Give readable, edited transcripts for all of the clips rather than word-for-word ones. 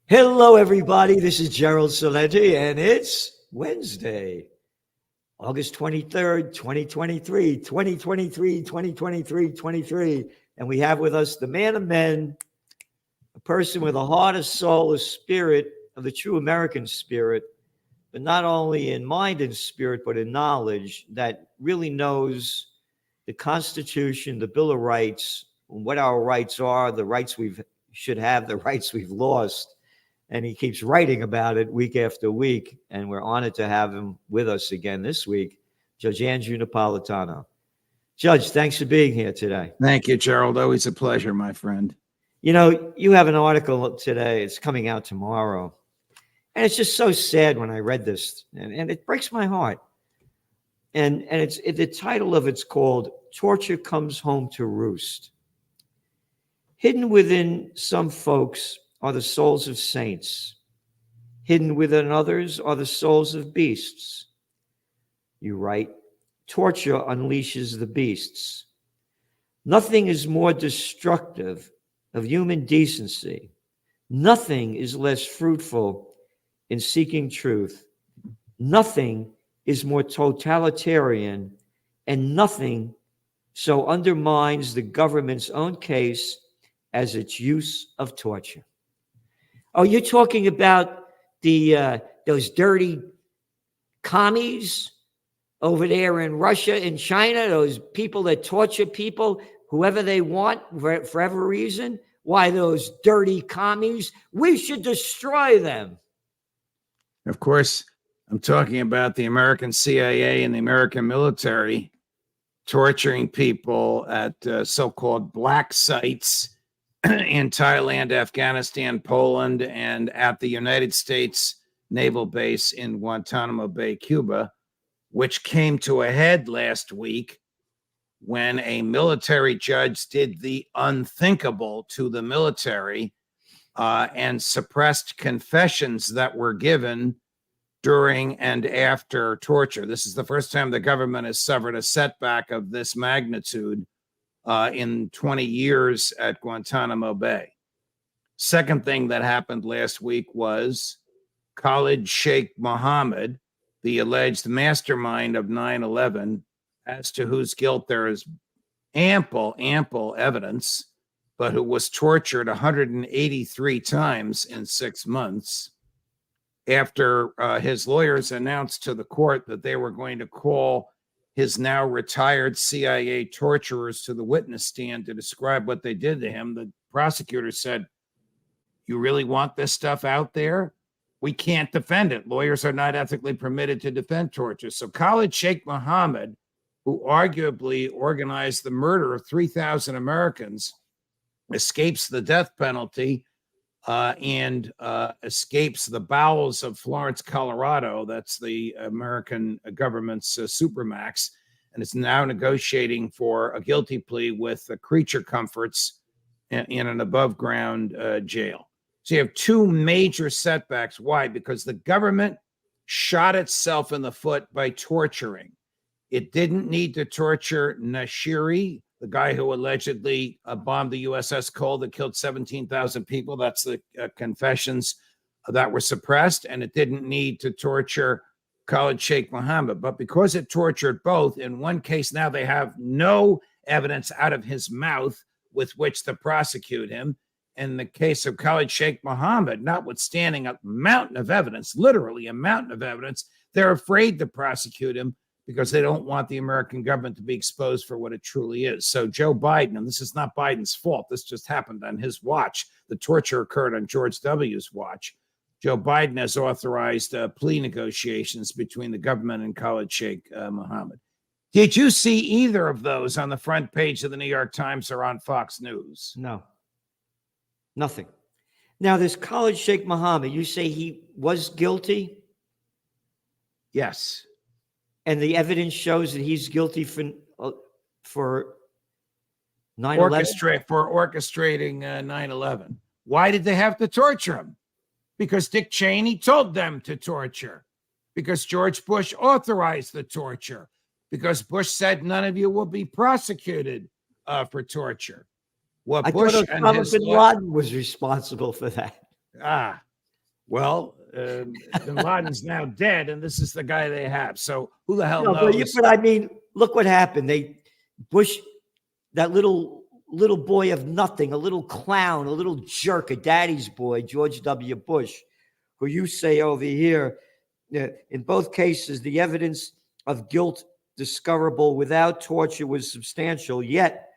Hello, everybody. This is Gerald Celente, and it's Wednesday, August 23rd, 2023, 2023, 2023, 23. And we have with us the man of men, a person with a heart, a soul, a spirit of the true American spirit, but not only in mind and spirit, but in knowledge that really knows the Constitution, the Bill of Rights, what our rights are, the rights we should have, the rights we've lost. And he keeps writing about it week after week. And we're honored to have him with us again this week, Judge Andrew Napolitano. Judge, thanks for being here today. Thank you, Gerald. Always a pleasure, my friend. You know, you have an article today. It's coming out tomorrow. And it's just so sad when I read this. And it breaks my heart. And the title of it's called Torture Comes Home to Roost. Hidden within some folks are the souls of saints. Hidden within others are the souls of beasts. You write, torture unleashes the beasts. Nothing is more destructive of human decency. Nothing is less fruitful in seeking truth. Nothing is more totalitarian, and nothing so undermines the government's own case as its use of torture. Oh, you're talking about those dirty commies over there in Russia and China, those people that torture people, whoever they want, for whatever reason? Why, those dirty commies? We should destroy them. Of course, I'm talking about the American CIA and the American military torturing people at so-called black sites in Thailand, Afghanistan, Poland, and at the United States Naval Base in Guantanamo Bay, Cuba, which came to a head last week when a military judge did the unthinkable to the military and suppressed confessions that were given during and after torture. This is the first time the government has suffered a setback of this magnitude in 20 years at Guantanamo Bay. Second thing that happened last week was Khalid Sheikh Mohammed, the alleged mastermind of 9/11, as to whose guilt there is ample evidence, but who was tortured 183 times in 6 months after his lawyers announced to the court that they were going to call his now retired CIA torturers to the witness stand to describe what they did to him. The prosecutor said, "You really want this stuff out there? We can't defend it. Lawyers are not ethically permitted to defend torture." So Khalid Sheikh Mohammed, who arguably organized the murder of 3,000 Americans, escapes the death penalty and escapes the bowels of Florence, Colorado. That's the American government's supermax, and is now negotiating for a guilty plea with creature comforts in an above-ground jail. So you have two major setbacks. Why? Because the government shot itself in the foot by torturing. It didn't need to torture Nashiri, the guy who allegedly bombed the USS Cole that killed 17,000 people. That's the confessions that were suppressed. And it didn't need to torture Khalid Sheikh Mohammed. But because it tortured both, in one case now they have no evidence out of his mouth with which to prosecute him. In the case of Khalid Sheikh Mohammed, notwithstanding a mountain of evidence, literally a mountain of evidence, they're afraid to prosecute him because they don't want the American government to be exposed for what it truly is. So Joe Biden, and this is not Biden's fault, this just happened on his watch. The torture occurred on George W.'s watch. Joe Biden has authorized plea negotiations between the government and Khalid Sheikh Mohammed. Did you see either of those on the front page of the New York Times or on Fox News? No, nothing. Now, this Khalid Sheikh Mohammed, you say he was guilty? Yes. And the evidence shows that he's guilty for 9/11? For orchestrating 9/11. Why did they have to torture him? Because Dick Cheney told them to torture. Because George Bush authorized the torture. Because Bush said none of you will be prosecuted for torture. What I Bush thought and Osama his bin Laden was responsible for that. Well, bin Laden's now dead, and this is the guy they have. So who the hell No, knows? but I mean, look what happened. Bush, that little boy of nothing, a little clown, a little jerk, a daddy's boy, George W. Bush, who you say over here, in both cases, the evidence of guilt discoverable without torture was substantial, yet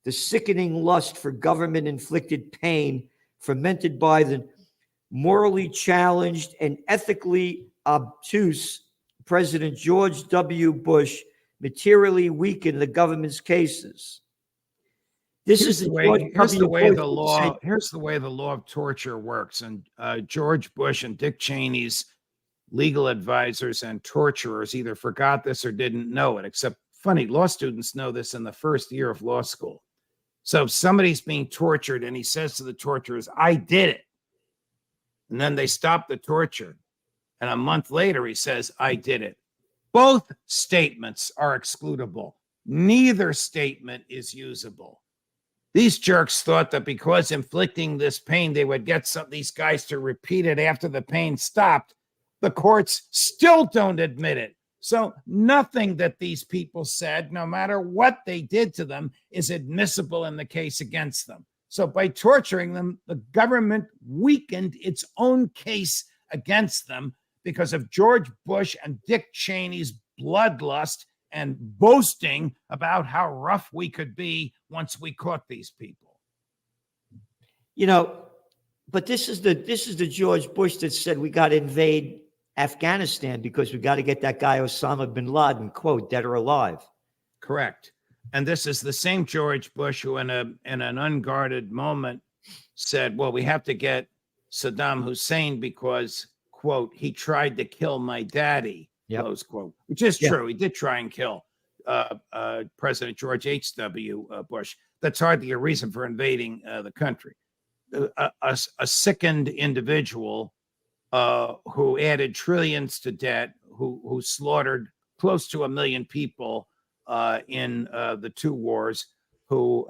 the sickening lust for government-inflicted pain fermented by the morally challenged and ethically obtuse President George W. Bush materially weakened the government's cases. Here's the way the law of torture works. And George Bush and Dick Cheney's legal advisors and torturers either forgot this or didn't know it, except funny, law students know this in the first year of law school. So if somebody's being tortured and he says to the torturers, I did it. And then they stop the torture. And a month later, he says, I did it. Both statements are excludable. Neither statement is usable. These jerks thought that because inflicting this pain, they would get these guys to repeat it after the pain stopped. The courts still don't admit it. So nothing that these people said, no matter what they did to them, is admissible in the case against them. So by torturing them, the government weakened its own case against them because of George Bush and Dick Cheney's bloodlust and boasting about how rough we could be once we caught these people. But this is the George Bush that said we got to invade Afghanistan because we got to get that guy Osama bin Laden, quote, dead or alive. Correct. And this is the same George Bush who in an unguarded moment said, well, we have to get Saddam Hussein because, quote, he tried to kill my daddy, close quote, which is true. He did try and kill President George H.W. Bush. That's hardly a reason for invading the country. A sickened individual who added trillions to debt, who slaughtered close to 1 million people in the two wars, who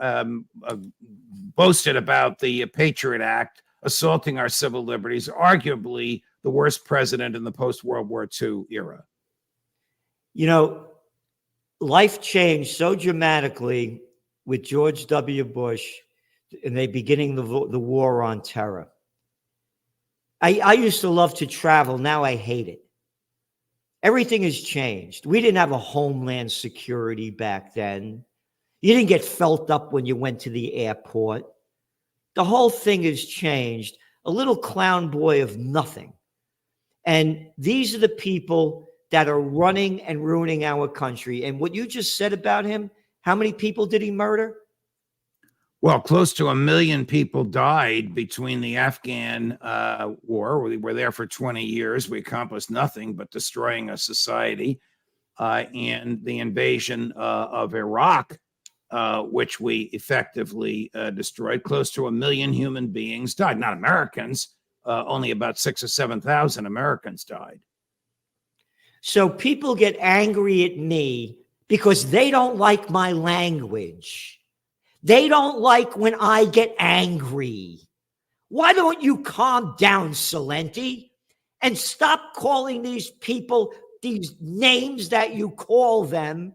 boasted about the Patriot Act, assaulting our civil liberties, arguably the worst president in the post-World War II era. Life changed so dramatically with George W. Bush and they beginning the war on terror. I used to love to travel. Now I hate it. Everything has changed. We didn't have a homeland security back then. You didn't get felt up when you went to the airport. The whole thing has changed. A little clown boy of nothing. And these are the people that are running and ruining our country. And what you just said about him, how many people did he murder? Well, close to 1 million people died between the Afghan war. We were there for 20 years. We accomplished nothing but destroying a society, and the invasion of Iraq, which we effectively destroyed. Close to 1 million human beings died, not Americans. Only about 6,000 or 7,000 Americans died. So people get angry at me because they don't like my language. They don't like when I get angry. Why don't you calm down, Celente, and stop calling these people these names that you call them,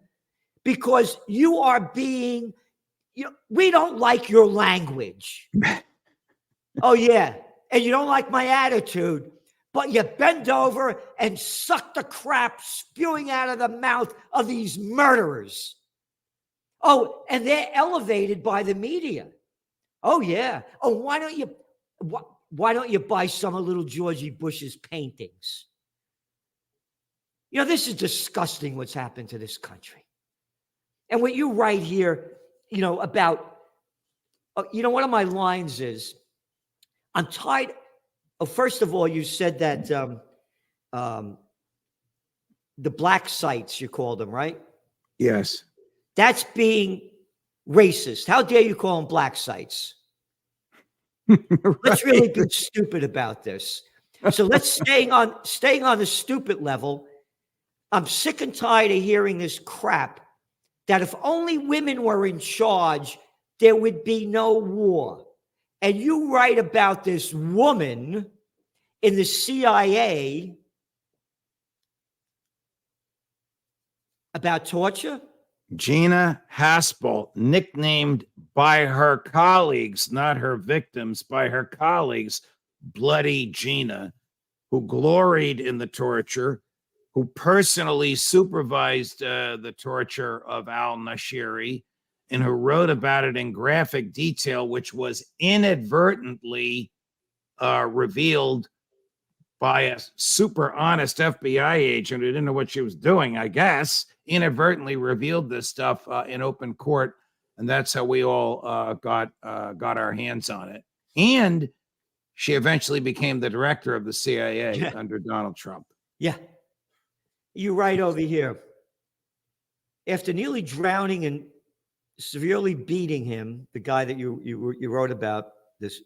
because you are being, we don't like your language. Oh, yeah. And you don't like my attitude, but you bend over and suck the crap spewing out of the mouth of these murderers. Oh, and they're elevated by the media. Oh, yeah. Oh, why don't you buy some of little Georgie Bush's paintings? This is disgusting what's happened to this country. And what you write here, about, one of my lines is, I'm tired. Oh, first of all, you said that the black sites, you called them, right? Yes. That's being racist. How dare you call them black sites? Right. Let's really be stupid about this. So let's staying on the stupid level. I'm sick and tired of hearing this crap that if only women were in charge, there would be no war. And you write about this woman in the CIA about torture? Gina Haspel, nicknamed by her colleagues, not her victims, by her colleagues, Bloody Gina, who gloried in the torture, who personally supervised the torture of al-Nashiri, and who wrote about it in graphic detail, which was inadvertently revealed by a super honest FBI agent who didn't know what she was doing, I guess, inadvertently revealed this stuff in open court. And that's how we all got our hands on it. And she eventually became the director of the CIA under Donald Trump. Yeah. You write over here. After nearly drowning and severely beating him, the guy that you wrote about this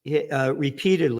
repeatedly,